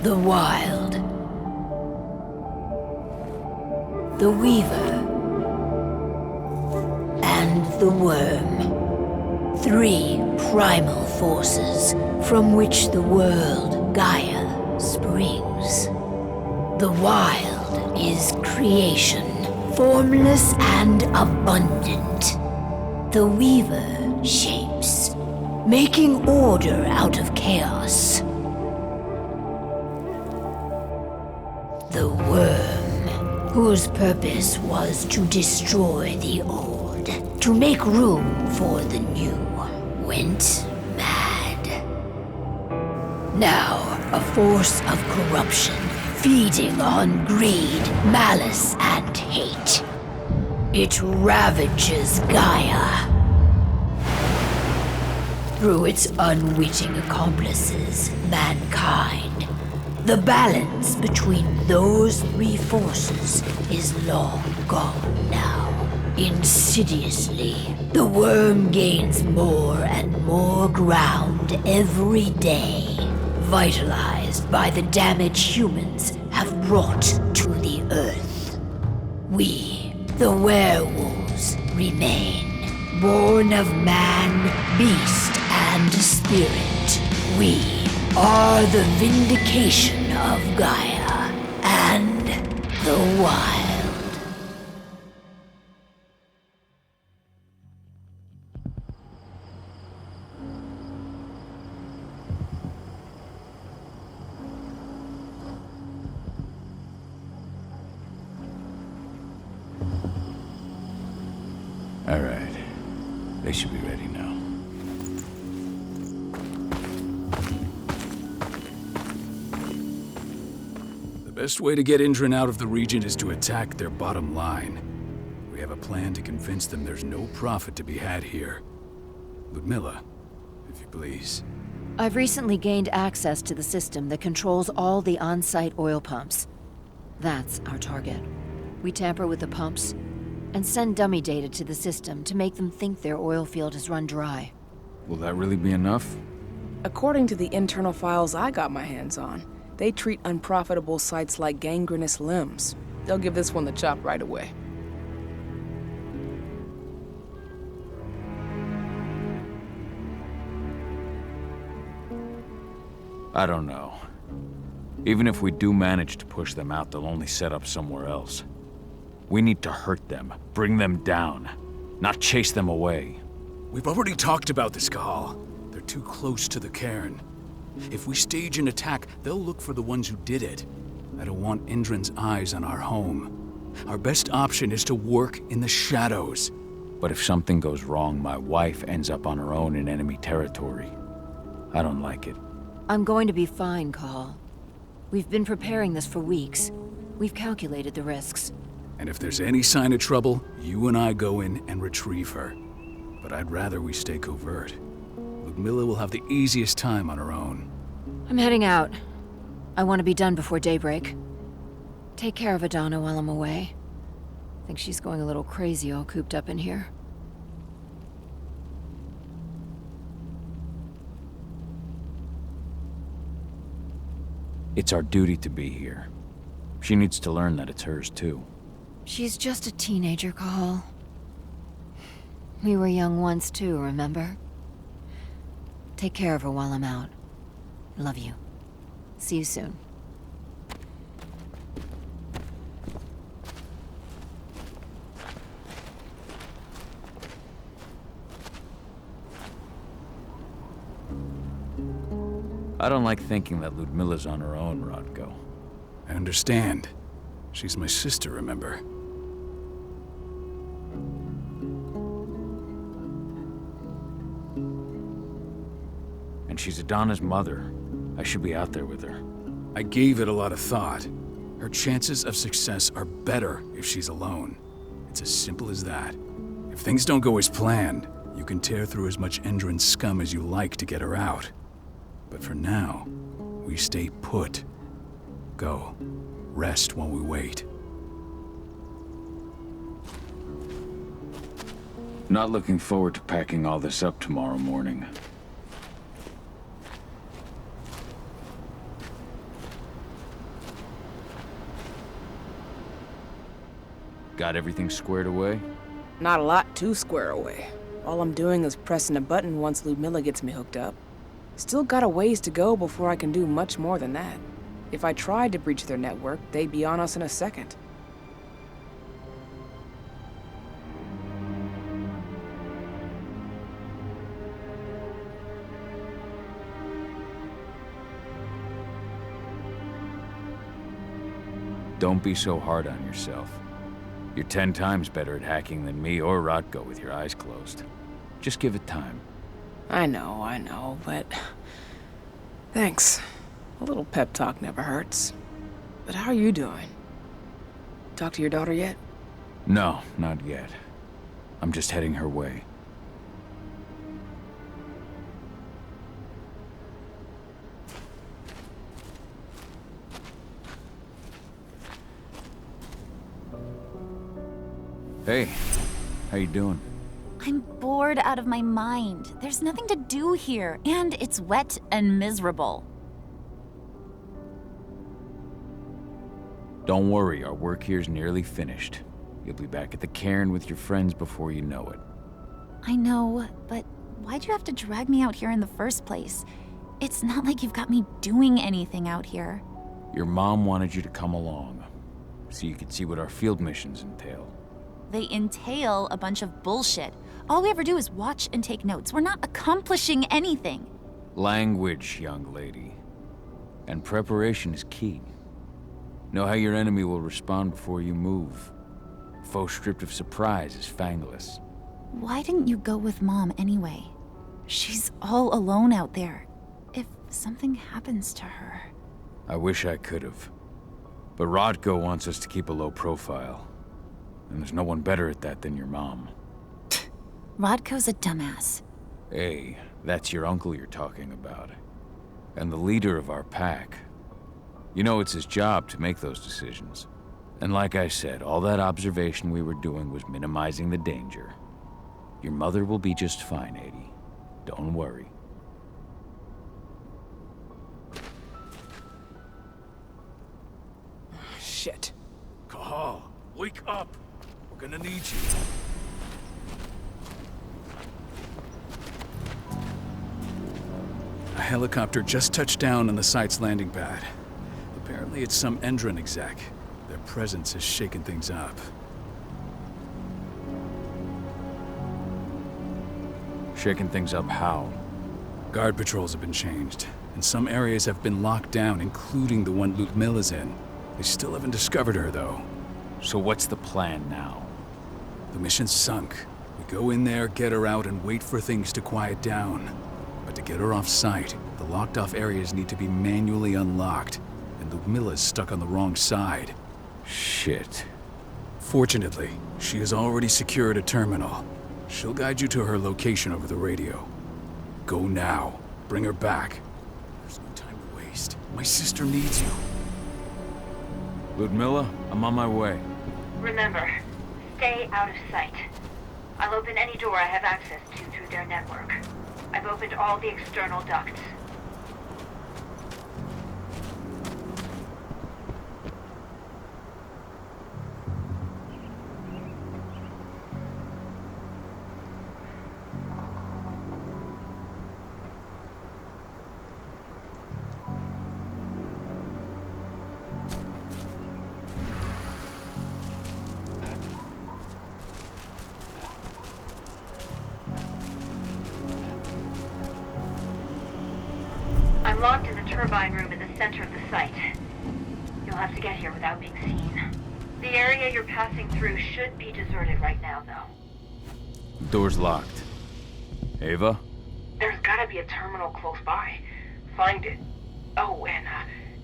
The Wild. The Weaver. And the Worm. 3 primal forces from which the world, Gaia, springs. The Wild is creation, formless and abundant. The Weaver shapes, making order out of chaos. The Worm, whose purpose was to destroy the old, to make room for the new, went mad. Now, a force of corruption, feeding on greed, malice, and hate. It ravages Gaia. Through its unwitting accomplices, mankind, the balance between those 3 forces is long gone now. Insidiously, the Worm gains more and more ground every day, vitalized by the damage humans have brought to the Earth. We, the werewolves, remain, born of man, beast, and spirit. We are the vindication of Gaia and the Wild. All right. They should be ready now. The best way to get Indran out of the region is to attack their bottom line. We have a plan to convince them there's no profit to be had here. Ludmilla, if you please. I've recently gained access to the system that controls all the on-site oil pumps. That's our target. We tamper with the pumps and send dummy data to the system to make them think their oil field has run dry. Will that really be enough? According to the internal files I got my hands on, they treat unprofitable sites like gangrenous limbs. They'll give this one the chop right away. I don't know. Even if we do manage to push them out, they'll only set up somewhere else. We need to hurt them, bring them down, not chase them away. We've already talked about this, Cahal. They're too close to the cairn. If we stage an attack, they'll look for the ones who did it. I don't want Indran's eyes on our home. Our best option is to work in the shadows. But if something goes wrong, my wife ends up on her own in enemy territory. I don't like it. I'm going to be fine, Cahal. We've been preparing this for weeks. We've calculated the risks. And if there's any sign of trouble, you and I go in and retrieve her. But I'd rather we stay covert. Ludmilla will have the easiest time on her own. I'm heading out. I want to be done before daybreak. Take care of Adana while I'm away. I think she's going a little crazy all cooped up in here. It's our duty to be here. She needs to learn that it's hers too. She's just a teenager, Cahal. We were young once too, remember? Take care of her while I'm out. Love you. See you soon. I don't like thinking that Ludmilla's on her own, Rodko. I understand. She's my sister, remember? And she's Adana's mother. I should be out there with her. I gave it a lot of thought. Her chances of success are better if she's alone. It's as simple as that. If things don't go as planned, you can tear through as much Indran scum as you like to get her out. But for now, we stay put. Go. Rest while we wait. Not looking forward to packing all this up tomorrow morning. Got everything squared away? Not a lot to square away. All I'm doing is pressing a button once Ludmilla gets me hooked up. Still got a ways to go before I can do much more than that. If I tried to breach their network, they'd be on us in a second. Don't be so hard on yourself. You're 10 times better at hacking than me or Rotko with your eyes closed. Just give it time. I know, but... Thanks. A little pep talk never hurts. But how are you doing? Talk to your daughter yet? No, not yet. I'm just heading her way. Hey, how you doing? I'm bored out of my mind. There's nothing to do here, and it's wet and miserable. Don't worry, our work here's nearly finished. You'll be back at the cairn with your friends before you know it. I know, but why'd you have to drag me out here in the first place? It's not like you've got me doing anything out here. Your mom wanted you to come along, so you could see what our field missions entail. They entail a bunch of bullshit. All we ever do is watch and take notes. We're not accomplishing anything. Language, young lady. And preparation is key. Know how your enemy will respond before you move. Foe stripped of surprise is fangless. Why didn't you go with Mom anyway? She's all alone out there. If something happens to her... I wish I could've. But Rodko wants us to keep a low profile. And there's no one better at that than your mom. Rodko's a dumbass. Hey, that's your uncle you're talking about. And the leader of our pack. You know it's his job to make those decisions. And like I said, all that observation we were doing was minimizing the danger. Your mother will be just fine, Adie. Don't worry. Shit. Cahal, wake up! We're gonna need you. A helicopter just touched down on the site's landing pad. Apparently it's some Endron exec. Their presence has shaken things up. Shaking things up how? Guard patrols have been changed, and some areas have been locked down, including the one Ludmilla's in. They still haven't discovered her, though. So what's the plan now? The mission's sunk. We go in there, get her out, and wait for things to quiet down. But to get her off site, the locked-off areas need to be manually unlocked, and Ludmilla's stuck on the wrong side. Shit. Fortunately, she has already secured a terminal. She'll guide you to her location over the radio. Go now. Bring her back. There's no time to waste. My sister needs you. Ludmilla, I'm on my way. Remember, stay out of sight. I'll open any door I have access to through their network. I've opened all the external ducts. I'm locked in the turbine room in the center of the site. You'll have to get here without being seen. The area you're passing through should be deserted right now, though. Door's locked. Ava? There's gotta be a terminal close by. Find it. Oh, and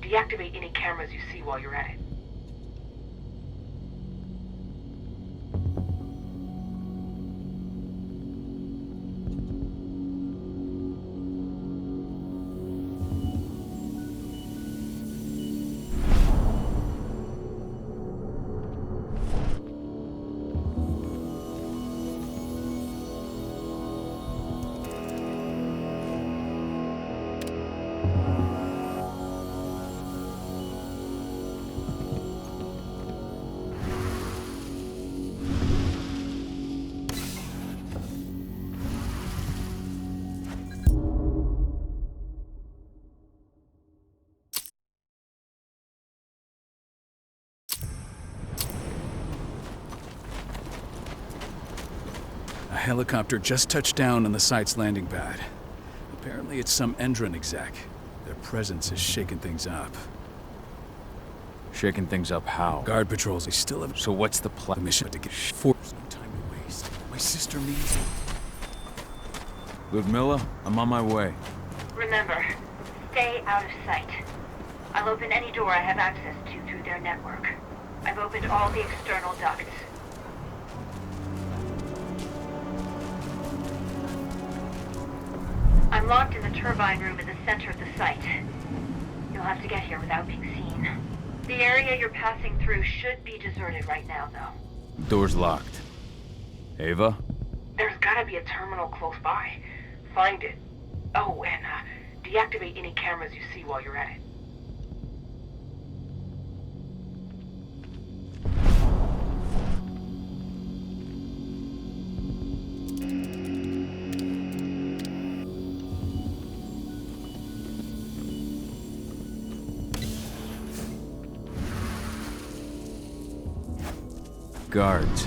deactivate any cameras you see while you're at it. helicopter just touched down on the site's landing pad. Apparently it's some Endron exec. Their presence is shaking things up. Shaking things up how? Guard patrols, they still have... So what's the The plan? mission to get forced. No time to waste. My sister needs me. Ludmilla, I'm on my way. Remember, stay out of sight. I'll open any door I have access to through their network. I've opened all the external ducts. I'm locked in the turbine room at the center of the site. You'll have to get here without being seen. The area you're passing through should be deserted right now, though. Door's locked. Ava? There's gotta be a terminal close by. Find it. Oh, and deactivate any cameras you see while you're at it. Guards.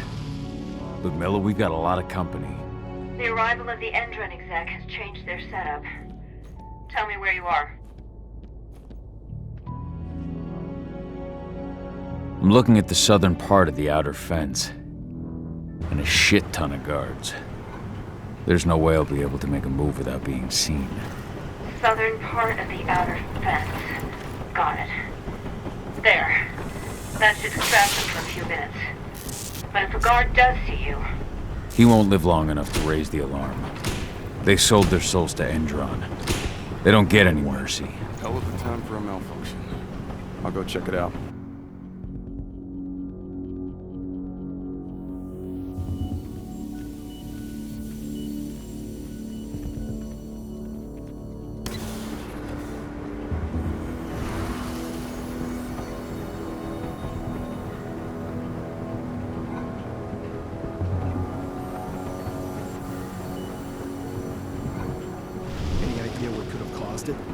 Ludmilla, we've got a lot of company. The arrival of the Endron exec has changed their setup. Tell me where you are. I'm looking at the southern part of the outer fence. And a shit ton of guards. There's no way I'll be able to make a move without being seen. Southern part of the outer fence. Got it. There. That should distract them for a few minutes. But if a guard does see you... He won't live long enough to raise the alarm. They sold their souls to Endron. They don't get any mercy. Hell of a time for a malfunction. I'll go check it out.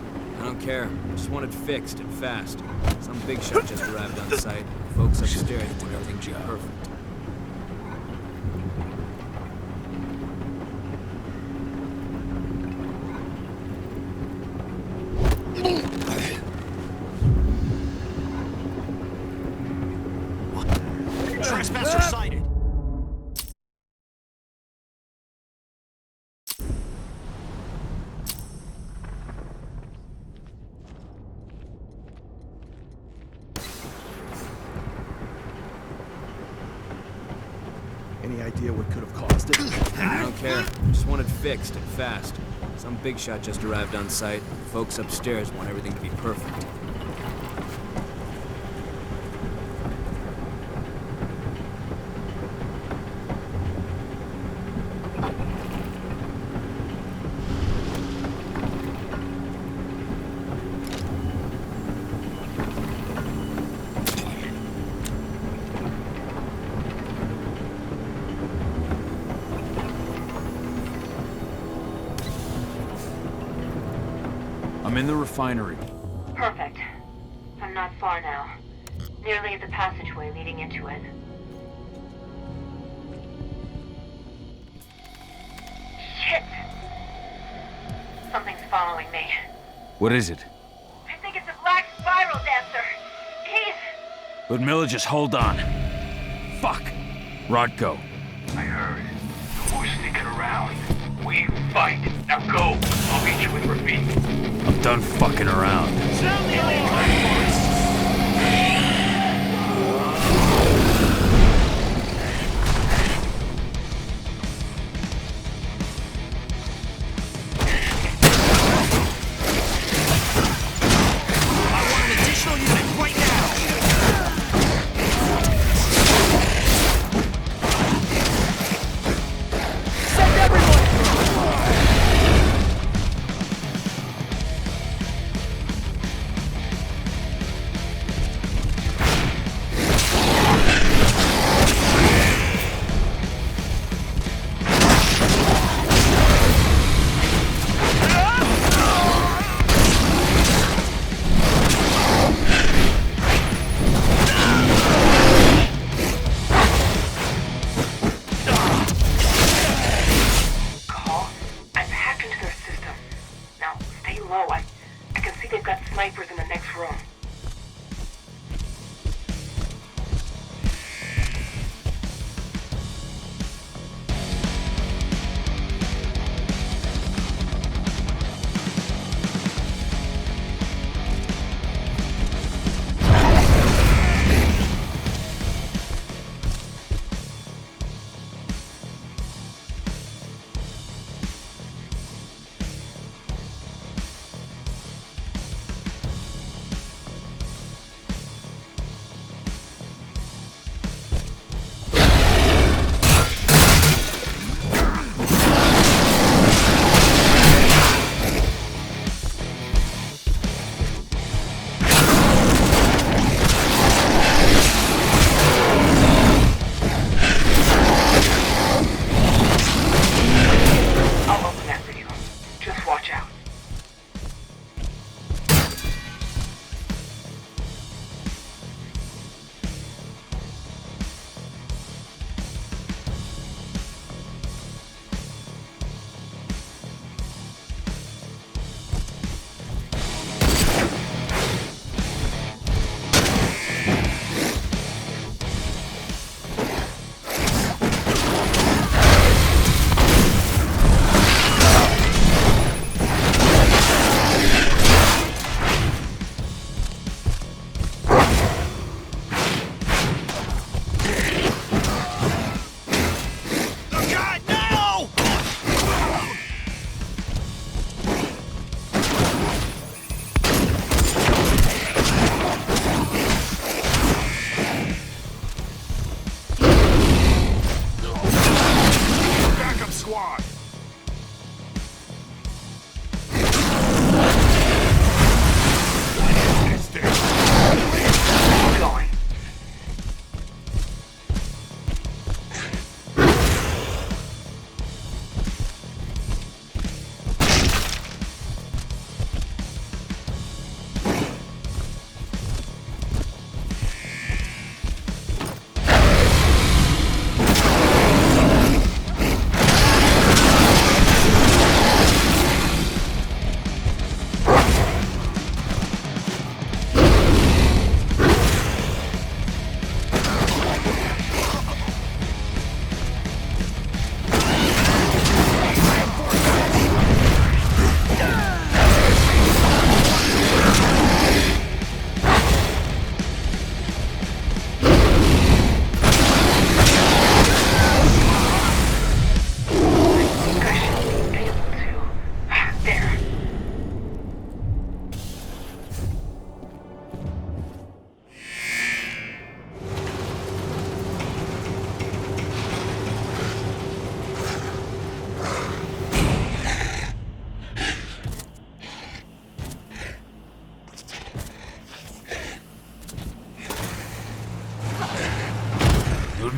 I don't care. Just want it fixed and fast. Some big shot just arrived on site. Folks upstairs want everything to be perfect. Trespasser sighted. Any idea what could have caused it? I don't care. Just want it fixed and fast. Some big shot just arrived on site. Folks upstairs want everything to be perfect. I'm in the refinery. Perfect. I'm not far now. Nearly at the passageway leading into it. Shit! Something's following me. What is it? I think it's a black spiral dancer. He's... Ludmilla, just hold on. Fuck. Rodko. I heard. Who's sneaking around? We fight. Now go. I'll meet you with Rafik. I'm done fucking around. Sound the alarm! room.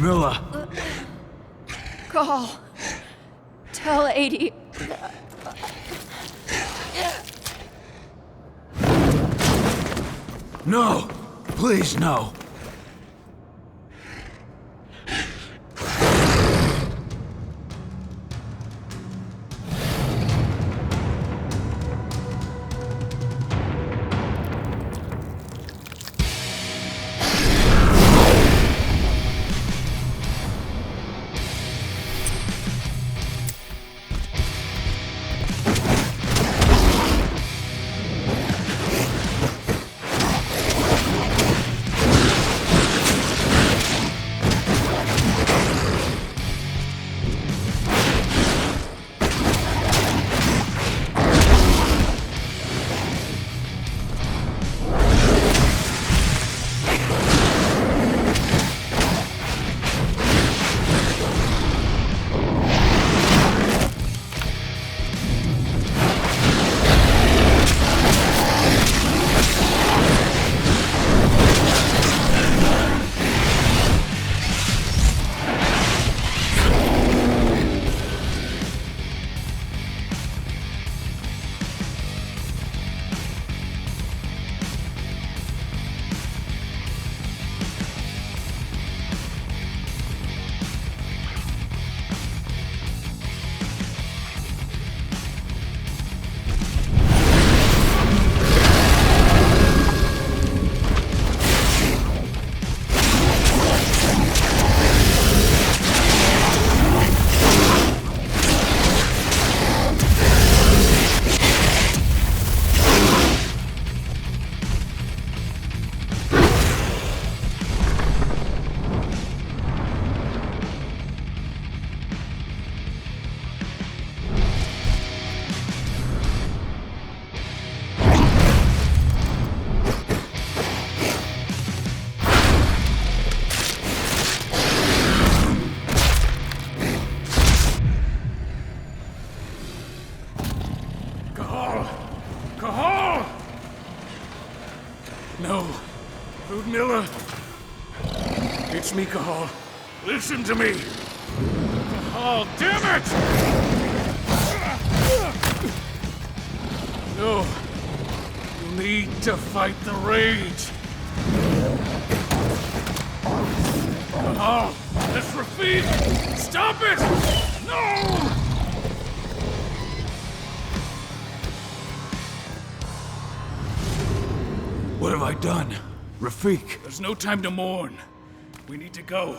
Ludmilla! Call. Tell 80. No! Please, no! No. Ludmilla. It's me, Cahal. Listen to me. Cahal, damn it! No. You need to fight the rage. Cahal, that's Rafik! Stop it! No! What have I done? Rafik. There's no time to mourn. We need to go.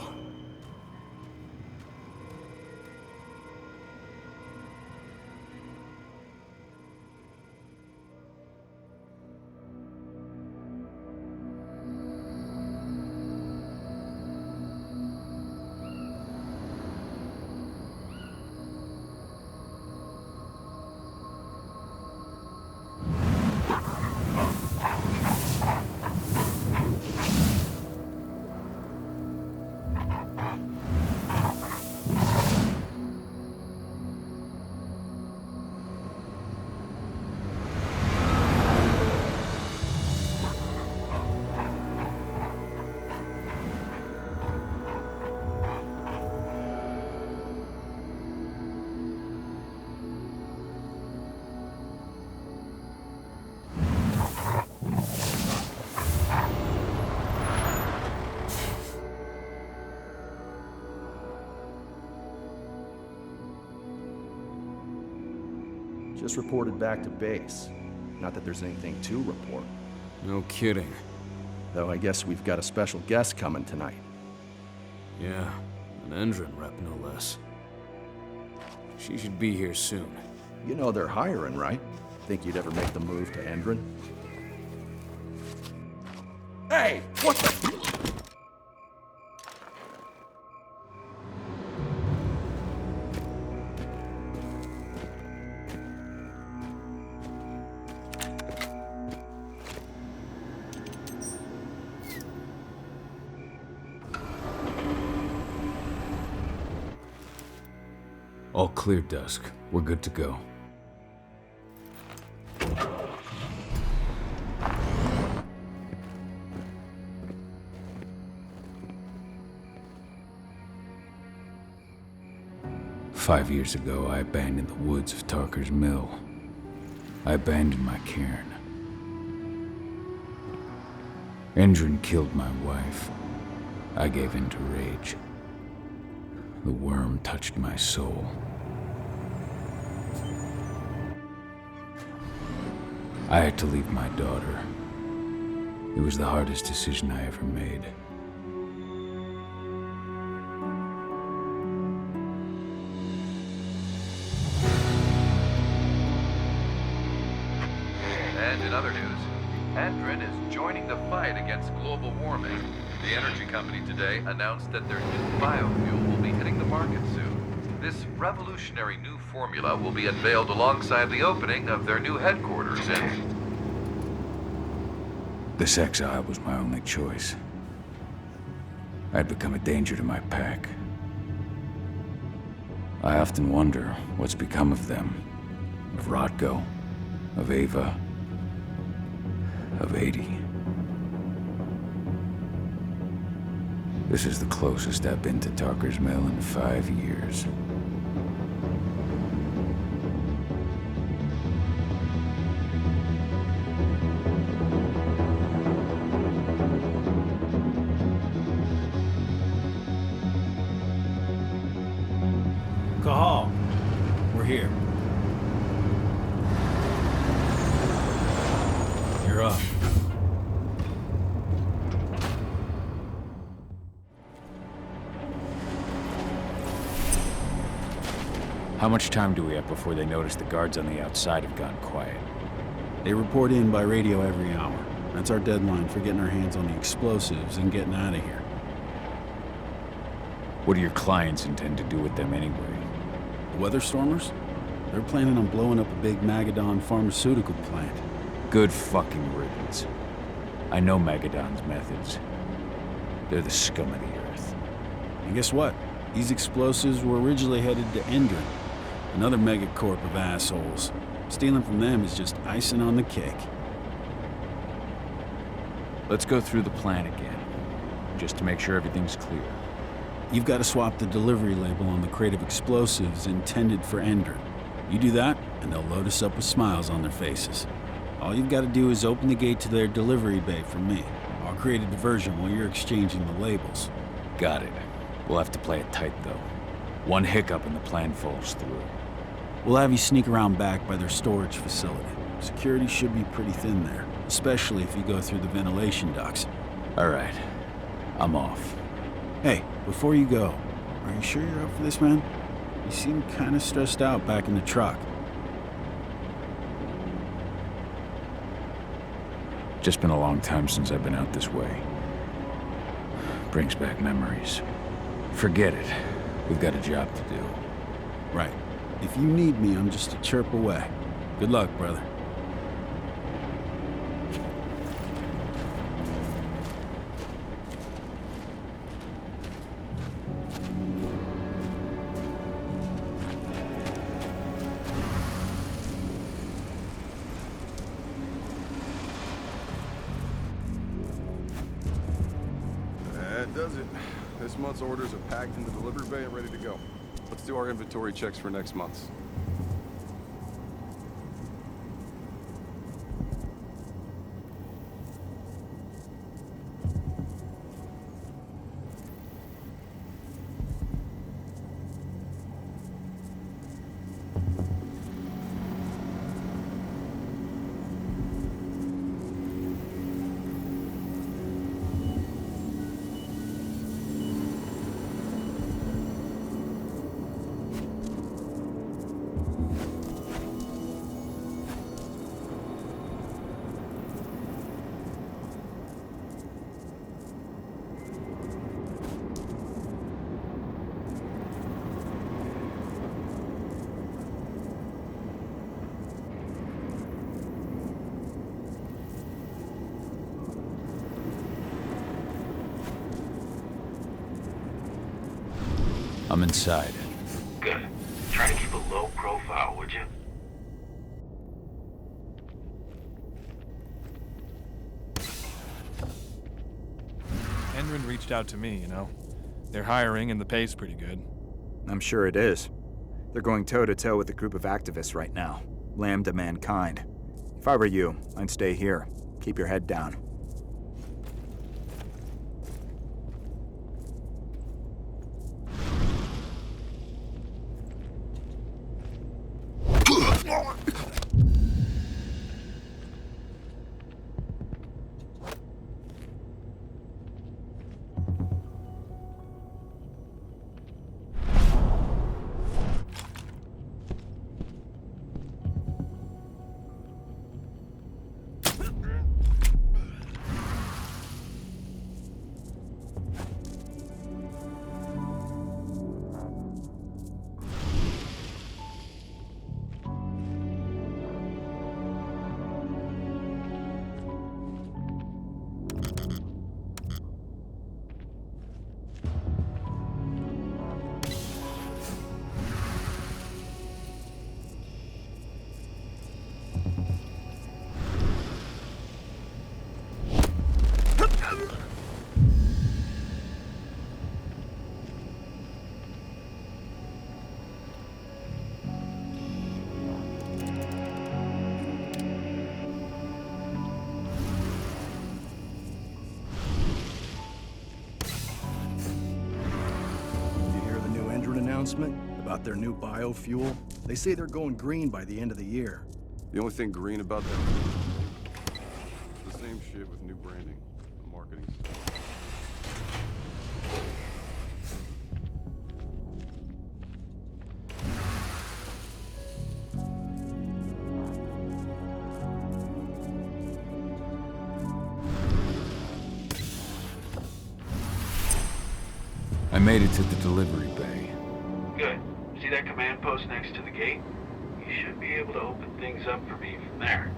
Just reported back to base. Not that there's anything to report. No kidding. Though I guess we've got a special guest coming tonight. Yeah, an Endron rep no less. She should be here soon. You know they're hiring, right? Think you'd ever make the move to Endron? Hey! What the... All clear, Dusk. We're good to go. Five years ago, I abandoned the woods of Tarker's Mill. I abandoned my cairn. Endron killed my wife. I gave in to rage. The worm touched my soul. I had to leave my daughter. It was the hardest decision I ever made. And in other news, Endron is joining the fight against global warming. The energy company today announced that their new biofuel will be hitting the market soon. This revolutionary new formula will be unveiled alongside the opening of their new headquarters in... This exile was my only choice. I'd become a danger to my pack. I often wonder what's become of them. Of Rotko, of Ava, of 80. This is the closest I've been to Tarker's Mill in 5 years. Cahal, we're here. You're up. How much time do we have before they notice the guards on the outside have gone quiet? They report in by radio every hour. That's our deadline for getting our hands on the explosives and getting out of here. What do your clients intend to do with them anyway? The Weatherstormers? They're planning on blowing up a big Magadon pharmaceutical plant. Good fucking riddance. I know Magadon's methods. They're the scum of the earth. And guess what? These explosives were originally headed to Endron, another megacorp of assholes. Stealing from them is just icing on the cake. Let's go through the plan again, just to make sure everything's clear. You've got to swap the delivery label on the crate of explosives intended for Endron. You do that, and they'll load us up with smiles on their faces. All you've got to do is open the gate to their delivery bay for me. I'll create a diversion while you're exchanging the labels. Got it. We'll have to play it tight, though. One hiccup and the plan falls through. We'll have you sneak around back by their storage facility. Security should be pretty thin there, especially if you go through the ventilation ducts. All right. I'm off. Hey, before you go, are you sure you're up for this, man? You seem kind of stressed out back in the truck. Just been a long time since I've been out this way. Brings back memories. Forget it. We've got a job to do. Right. If you need me, I'm just a chirp away. Good luck, brother. That does it. This month's orders are packed in the delivery bay and ready to go. Let's do our inventory checks for next month's. I'm inside. Good. Try to keep a low profile, would you? Endron reached out to me, you know. They're hiring and the pay's pretty good. I'm sure it is. They're going toe-to-toe with a group of activists right now. Lambda Mankind. If I were you, I'd stay here. Keep your head down. About their new biofuel. They say they're going green by the end of the year. The only thing green about that is the same shit with new branding and marketing. I made it to the delivery bay. Good. See that command post next to the gate? You should be able to open things up for me from there.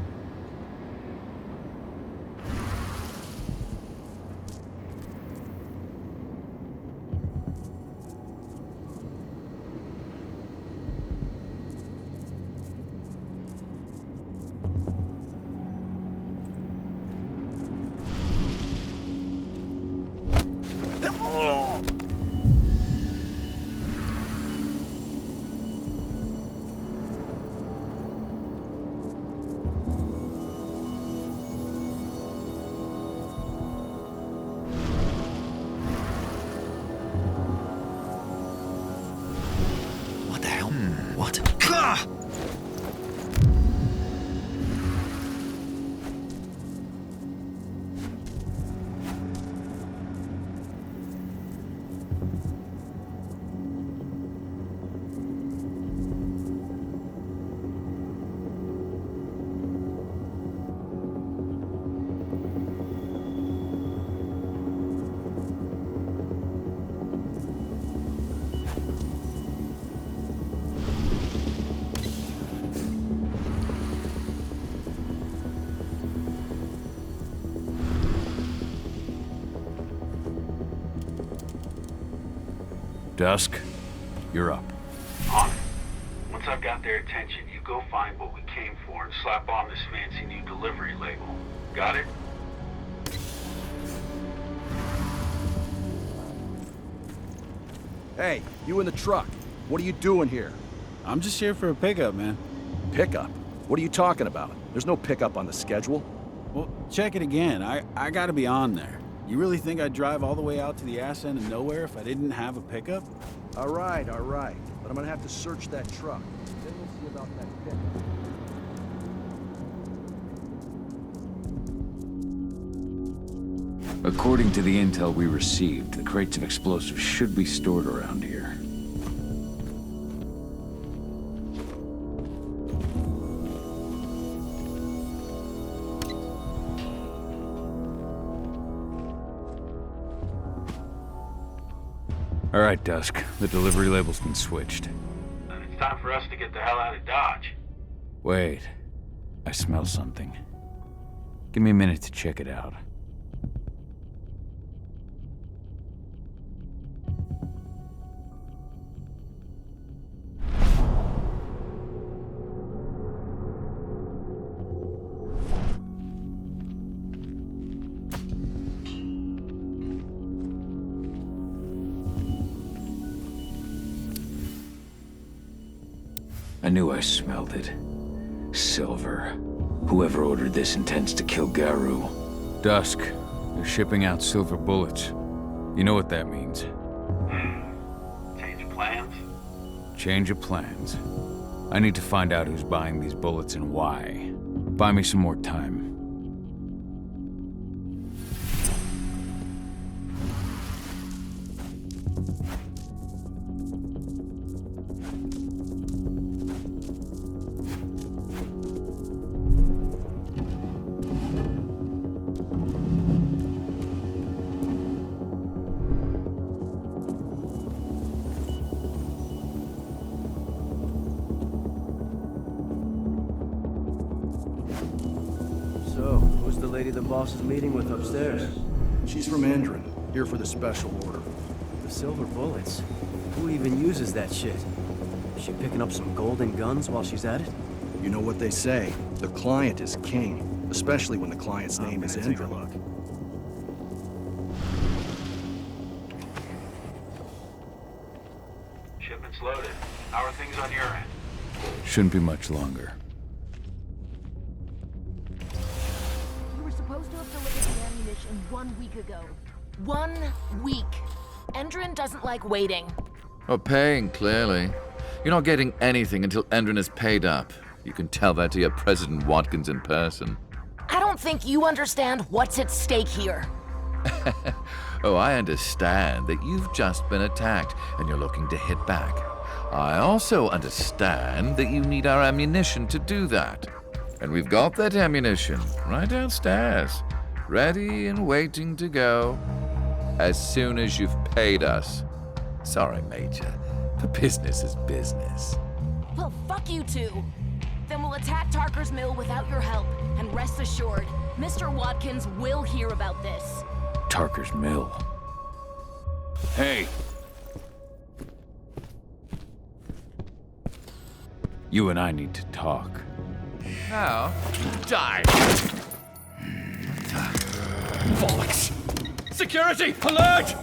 Dusk, you're up. On it. Once I've got their attention, you go find what we came for and slap on this fancy new delivery label. Got it? Hey, you in the truck. What are you doing here? I'm just here for a pickup, man. Pickup? What are you talking about? There's no pickup on the schedule. Well, check it again. I gotta be on there. You really think I'd drive all the way out to the ass end of nowhere if I didn't have a pickup? All right. But I'm gonna have to search that truck. Then we'll see about that pickup. According to the intel we received, the crates of explosives should be stored around here. All right, Dusk. The delivery label's been switched. And it's time for us to get the hell out of Dodge. Wait. I smell something. Give me a minute to check it out. I knew I smelled it. Silver. Whoever ordered this intends to kill Garou. Dusk. They're shipping out silver bullets. You know what that means. Change of plans? Change of plans. I need to find out who's buying these bullets and why. Buy me some more time. So, who's the lady the boss is meeting with upstairs? She's from Endron, here for the special order. The silver bullets? Who even uses that shit? Is she picking up some golden guns while she's at it? You know what they say, the client is king, especially when the client's name is Endron. Shipment's loaded. How are things on your end? Shouldn't be much longer. You were supposed to have delivered the ammunition 1 week ago. 1 week. Endron doesn't like waiting. Oh, paying, clearly. You're not getting anything until Endron is paid up. You can tell that to your President Watkins in person. I don't think you understand what's at stake here. Oh, I understand that you've just been attacked and you're looking to hit back. I also understand that you need our ammunition to do that. And we've got that ammunition right downstairs, ready and waiting to go as soon as you've paid us. Sorry, Major, but business is business. Well, fuck you two. Then we'll attack Tarker's mill without your help. And rest assured, Mr. Watkins will hear about this. Tarker's mill. Hey! You and I need to talk. Now, die! Bollocks! Security! Alert!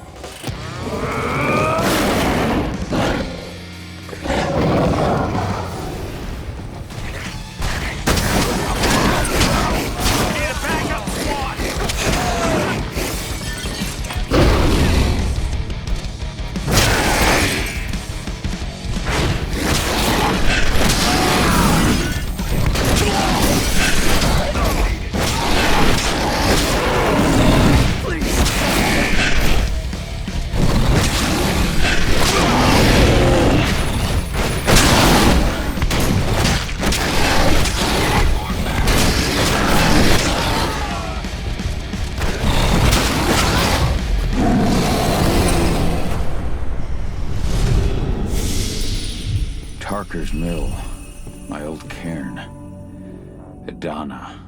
Tarker's mill. My old cairn. Adana.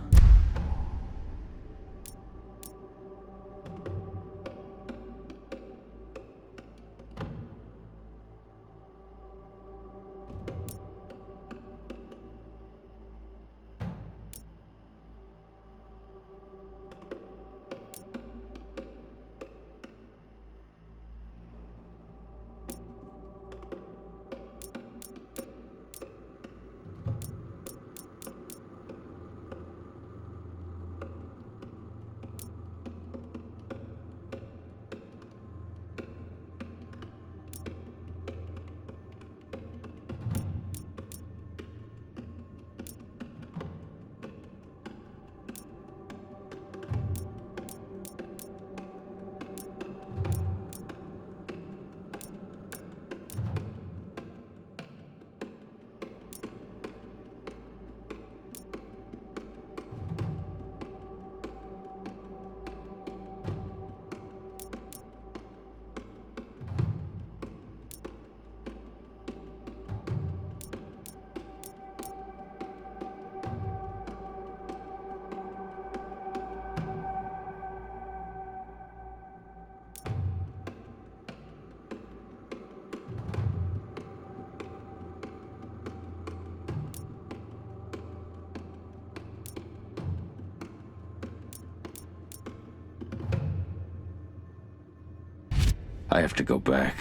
I have to go back.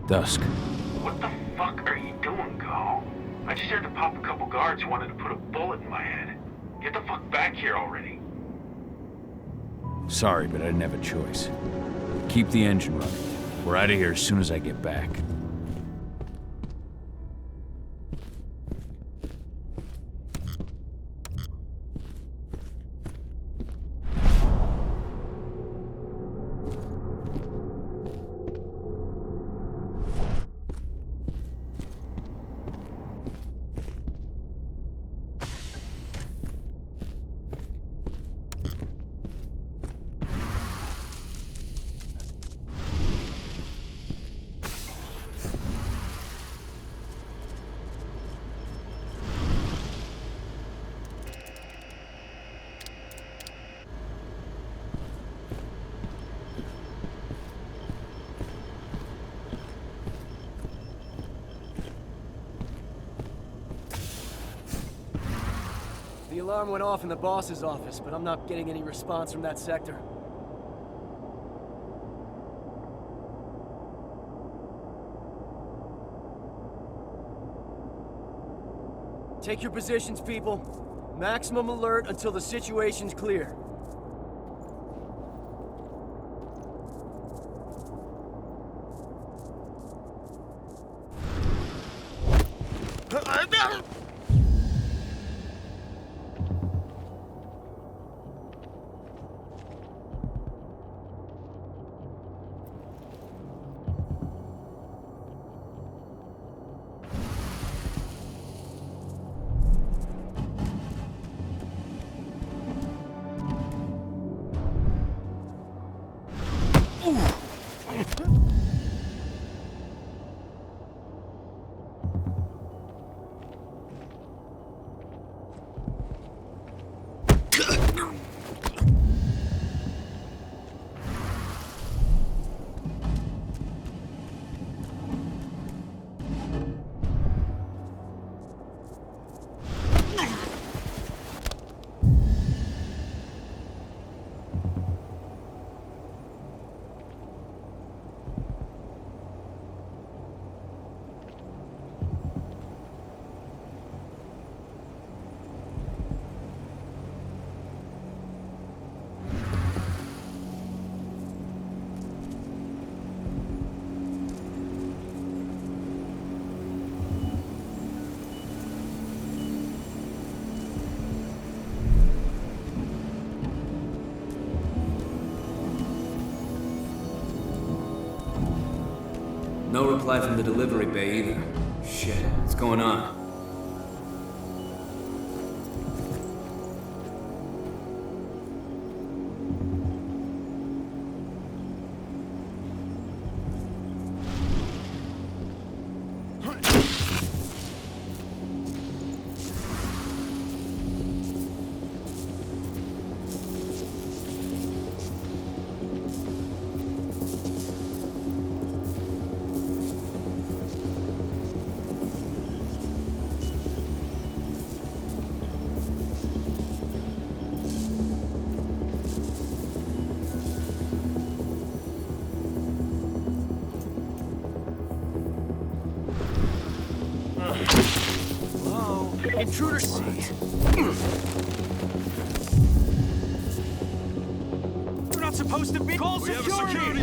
Dusk. What the fuck are you doing, Go? I just had to pop a couple guards who wanted to put a bullet in my head. Get the fuck back here already. Sorry, but I didn't have a choice. Keep the engine running. We're out of here as soon as I get back. The alarm went off in the boss's office, but I'm not getting any response from that sector. Take your positions, people. Maximum alert until the situation's clear. No reply from the delivery bay either. Shit, what's going on? Intruder C. We're not supposed to be. Call security.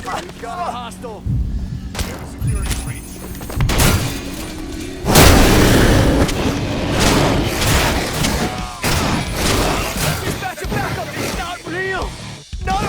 We've got a hostile. Security breach. Dispatch a backup! It's not real! Not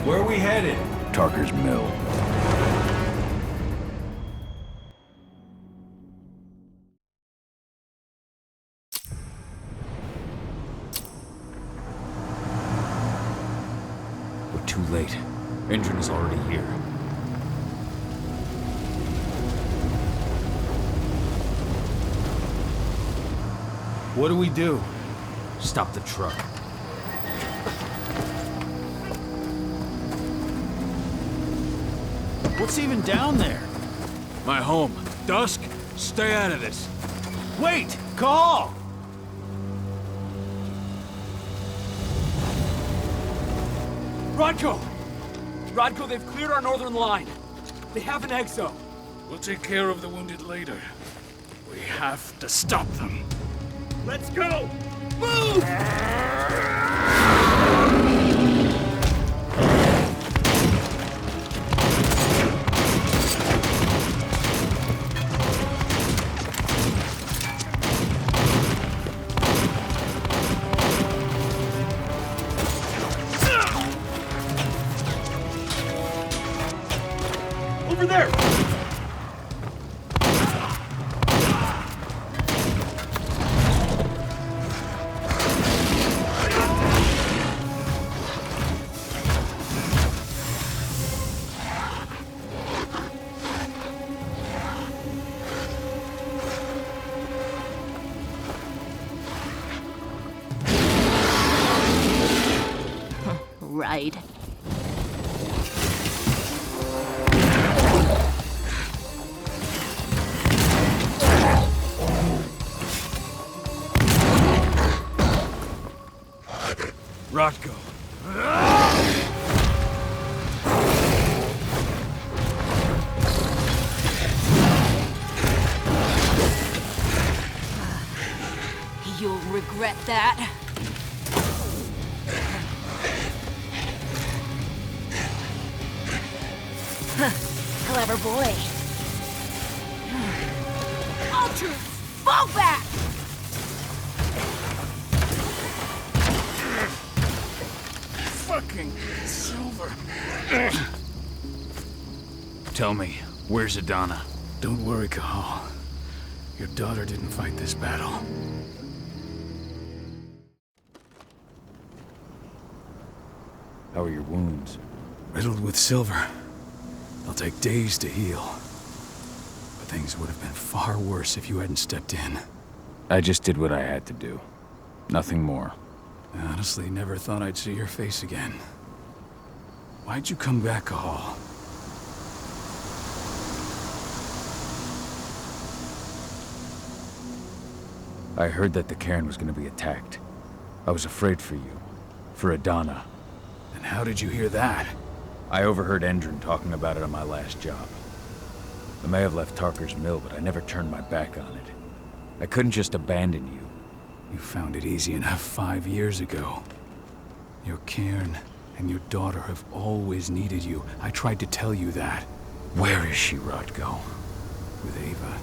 Where are we headed? Tarker's Mill. We're too late. Engine is already here. What do we do? Stop the truck. What's even down there? My home. Dusk, stay out of this. Wait! Call! Rodko! Rodko, they've cleared our northern line. They have an exo. We'll take care of the wounded later. We have to stop them. Let's go! Move! Over there! Right. Rodko. You'll regret that. Clever boy. Ultra, fall back! Fucking Silver. Tell me, where's Adana? Don't worry, Cahal. Your daughter didn't fight this battle. How are your wounds? Riddled with silver. They'll take days to heal. But things would have been far worse if you hadn't stepped in. I just did what I had to do. Nothing more. I honestly never thought I'd see your face again. Why'd you come back, Cahal? I heard that the cairn was going to be attacked. I was afraid for you. For Adana. And how did you hear that? I overheard Endron talking about it on my last job. I may have left Tarker's Mill, but I never turned my back on it. I couldn't just abandon you. You found it easy enough 5 years ago. Your cairn and your daughter have always needed you. I tried to tell you that. Where is she, Rodko? With Ava.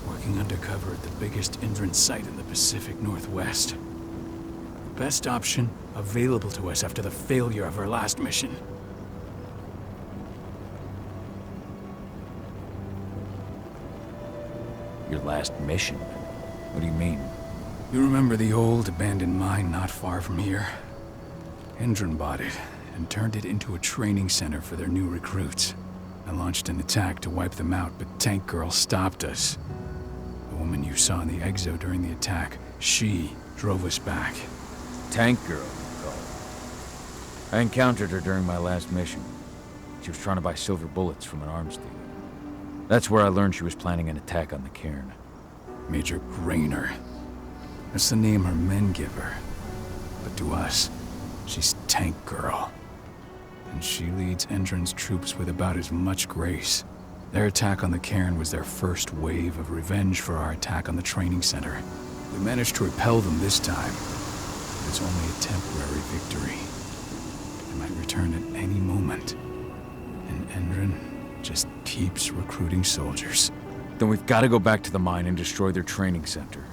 Working undercover at the biggest Indran site in the Pacific Northwest. The best option available to us after the failure of her last mission. Your last mission? What do you mean? You remember the old abandoned mine not far from here? Indran bought it and turned it into a training center for their new recruits. I launched an attack to wipe them out, but Tank Girl stopped us. The woman you saw in the exo during the attack, she drove us back. Tank Girl, you call her. I encountered her during my last mission. She was trying to buy silver bullets from an arms dealer. That's where I learned she was planning an attack on the cairn. Major Grainer. That's the name her men give her. But to us, she's Tank Girl. And she leads Endron's troops with about as much grace. Their attack on the cairn was their first wave of revenge for our attack on the training center. We managed to repel them this time. But it's only a temporary victory. They might return at any moment. And Endron just keeps recruiting soldiers. Then we've got to go back to the mine and destroy their training center.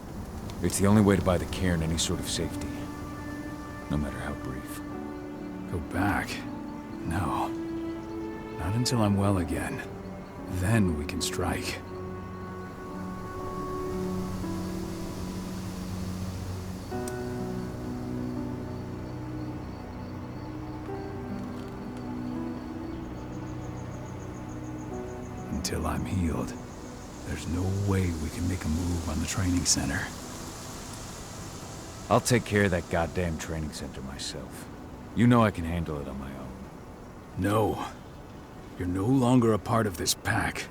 It's the only way to buy the cairn any sort of safety. No matter how brief. Go back? No. Not until I'm well again. Then we can strike. Until I'm healed, there's no way we can make a move on the training center. I'll take care of that goddamn training center myself. You know I can handle it on my own. No. You're no longer a part of this pack.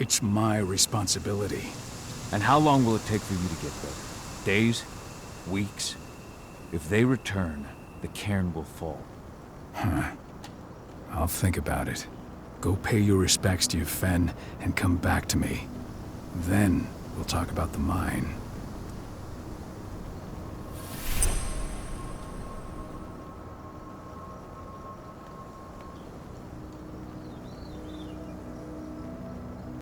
It's my responsibility. And how long will it take for you to get better? Days? Weeks? If they return, the cairn will fall. Huh. I'll think about it. Go pay your respects to your Fen and come back to me. Then we'll talk about the mine.